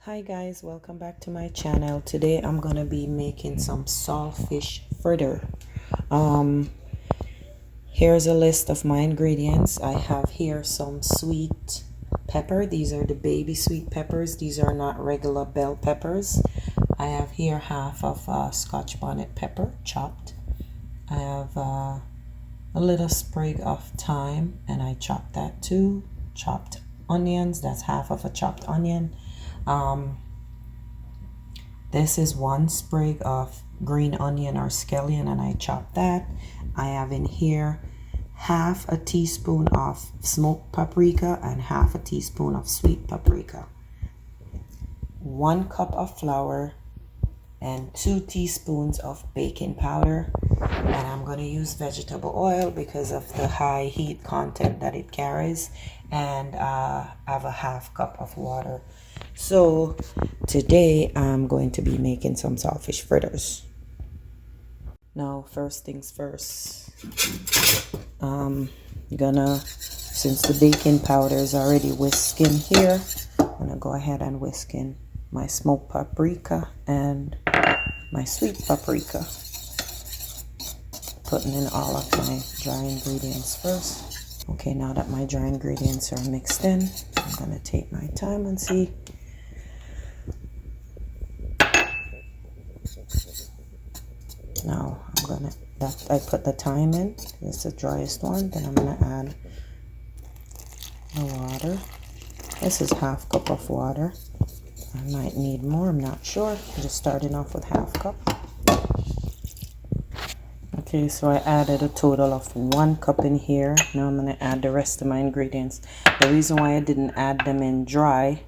Hi guys, welcome back to my channel. Today I'm gonna be making some saltfish fritter. Here's a list of my ingredients. I have here some sweet pepper. These are the baby sweet peppers. These are not regular bell peppers. I have here half of scotch bonnet pepper chopped. I have a little sprig of thyme and I chopped that too. Chopped onions, that's half of a chopped onion. This is one sprig of green onion or scallion and I chopped that. I have in here half a teaspoon of smoked paprika and half a teaspoon of sweet paprika. 1 cup of flour and 2 teaspoons of baking powder. And I'm going to use vegetable oil because of the high heat content that it carries. And I have a half cup of water. So today I'm going to be making some saltfish fritters. Now first things first, since the baking powder is already whisking here, I'm gonna go ahead and whisk in my smoked paprika and my sweet paprika. Putting in all of my dry ingredients first. Okay, now that my dry ingredients are mixed in, I'm gonna take my time and see. Now I put the thyme in. It's the driest one. Then I'm gonna add the water. This is half cup of water. I might need more, I'm not sure. I'm just starting off with half cup. Okay, so I added a total of 1 cup in here. Now I'm gonna add the rest of my ingredients. The reason why I didn't add them in dry,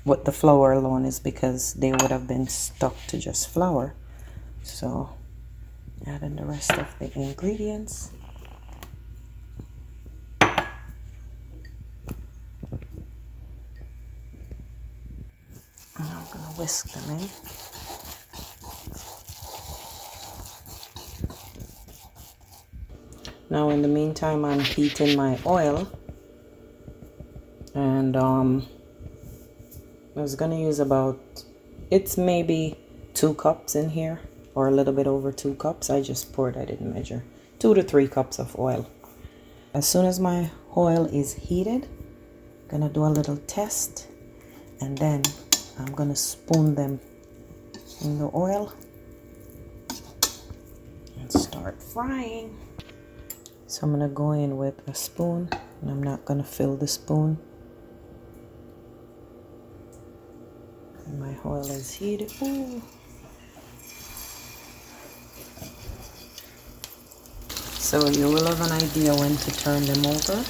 with the flour alone, is because they would have been stuck to just flour. So adding the rest of the ingredients. And I'm going to whisk them in. Now in the meantime, I'm heating my oil, and I was going to use it's maybe 2 cups in here, or a little bit over 2 cups. I just poured, I didn't measure. 2 to 3 cups of oil. As soon as my oil is heated, I'm gonna do a little test, and then I'm gonna spoon them in the oil and start frying. So I'm gonna go in with a spoon, and I'm not gonna fill the spoon. And my oil is heated. Ooh. So you will have an idea when to turn them over.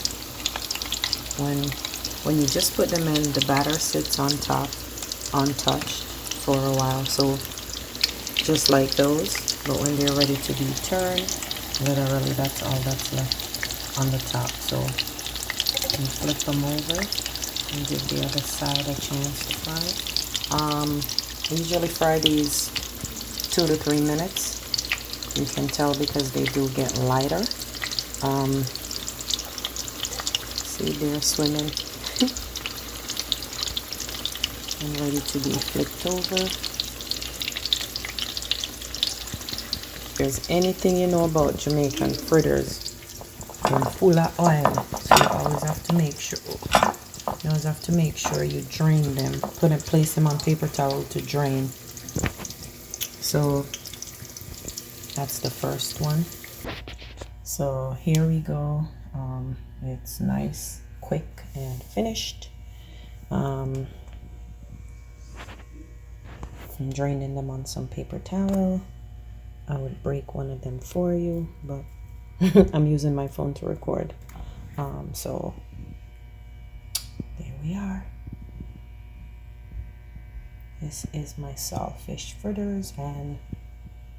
When you just put them in, the batter sits on top, untouched for a while. So just like those, but when they're ready to be turned, literally that's all that's left on the top. So you flip them over and give the other side a chance to fry. I usually fry these 2 to 3 minutes. You can tell because they do get lighter. See, they're swimming and ready to be flipped over. If there's anything you know about Jamaican fritters, they're full of oil, so you always have to make sure. You always have to make sure you drain them. Place them on paper towel to drain. So that's the first one. So here we go. It's nice, quick, and finished. I'm draining them on some paper towel. I would break one of them for you, but I'm using my phone to record. So there we are. This is my saltfish fritters, and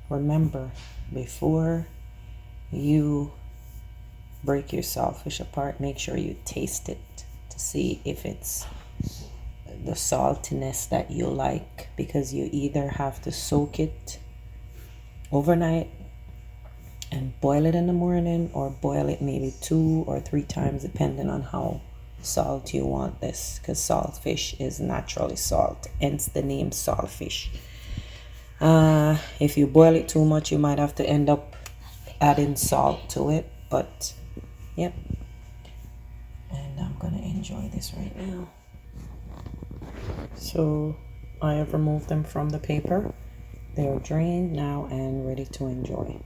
remember, before you break your saltfish apart, make sure you taste it to see if it's the saltiness that you like, because you either have to soak it overnight and boil it in the morning, or boil it maybe 2 or 3 times depending on how salt you want this, because saltfish is naturally salt, hence the name saltfish. If you boil it too much, you might have to end up adding salt to it, but yep. And I'm gonna enjoy this right now. So I have removed them from the paper. They're drained now and ready to enjoy.